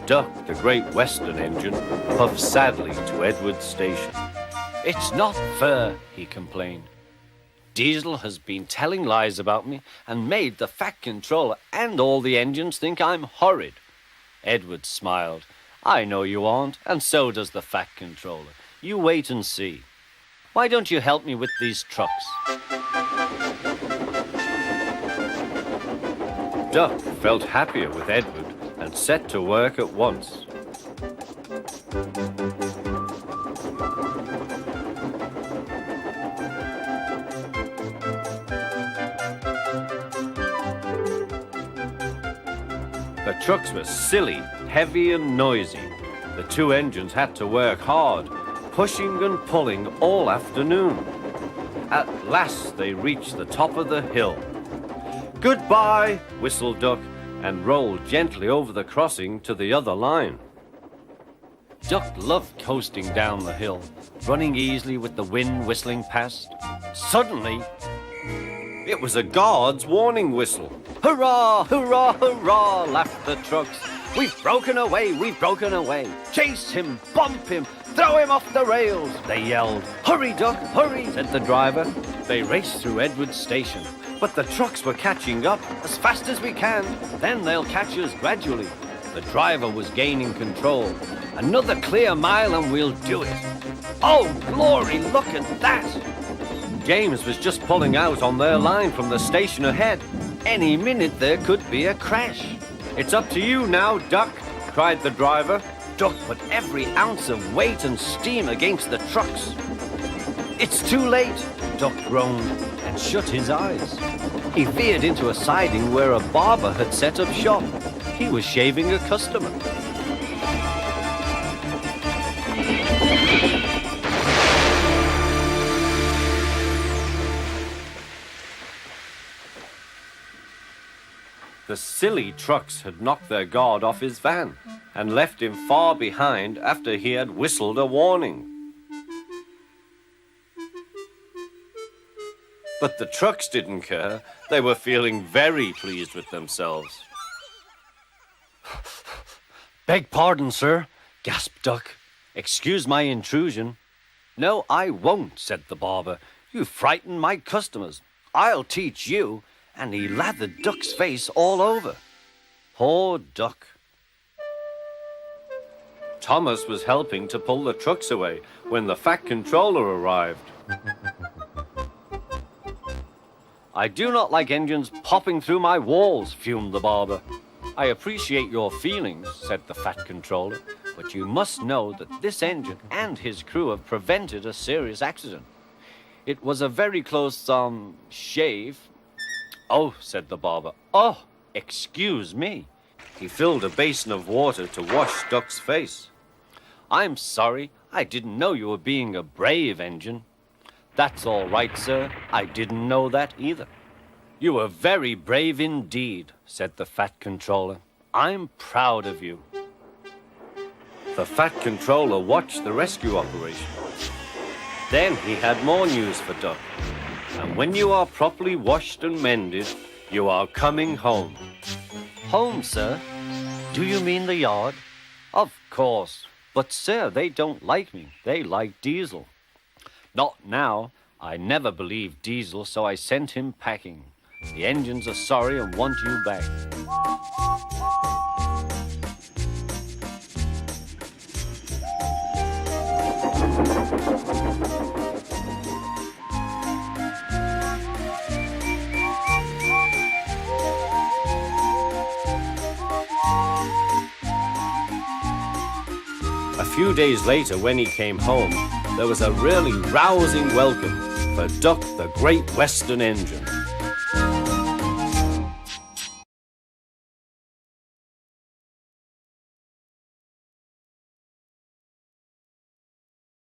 Duck, the great western engine, puffed sadly to Edward's station. "It's not fair," he complained. "Diesel has been telling lies about me and made the Fat Controller and all the engines think I'm horrid." Edward smiled. "I know you aren't, and so does the Fat Controller. You wait and see. Why don't you help me with these trucks?" Duck felt happier with Edward and set to work at once. The trucks were silly, heavy and noisy. The two engines had to work hard, pushing and pulling all afternoon. At last they reached the top of the hill. "Goodbye," whistled Duck, and rolled gently over the crossing to the other line. Duck loved coasting down the hill, running easily with the wind whistling past. Suddenly, it was a guard's warning whistle. "Hurrah, hurrah, hurrah," laughed the trucks. "We've broken away, we've broken away. Chase him, bump him, throw him off the rails," they yelled. "Hurry, Duck, hurry," said the driver. They raced through Edward's station, but the trucks were catching up. "As fast as we can, then they'll catch us gradually." The driver was gaining control. "Another clear mile and we'll do it." "Oh, glory, look at that!" James was just pulling out on their line from the station ahead. Any minute there could be a crash. "It's up to you now, Duck," cried the driver. Duck put every ounce of weight and steam against the trucks. "It's too late," Duck groaned and shut his eyes. He veered into a siding where a barber had set up shop. He was shaving a customer. The silly trucks had knocked their guard off his van and left him far behind after he had whistled a warning. But the trucks didn't care. They were feeling very pleased with themselves. "Beg pardon, sir," gasped Duck. "Excuse my intrusion." "No, I won't," said the barber. "You frightened my customers. I'll teach you." And he lathered Duck's face all over. Poor Duck. Thomas was helping to pull the trucks away when the Fat Controller arrived. "I do not like engines popping through my walls," fumed the barber. "I appreciate your feelings," said the Fat Controller, "but you must know that this engine and his crew have prevented a serious accident. It was a very close, shave." "Oh," said the barber. "Oh, excuse me." He filled a basin of water to wash Duck's face. "I'm sorry. I didn't know you were being a brave engine." "That's all right, sir. I didn't know that either." "You were very brave indeed," said the Fat Controller. "I'm proud of you." The Fat Controller watched the rescue operation. Then he had more news for Duck. "And when you are properly washed and mended, you are coming home." "Home, sir? Do you mean the yard?" "Of course. But, sir, they don't like me. They like Diesel." "Not now. I never believed Diesel, so I sent him packing. The engines are sorry and want you back." A few days later, when he came home, there was a really rousing welcome for Duck, the great western engine.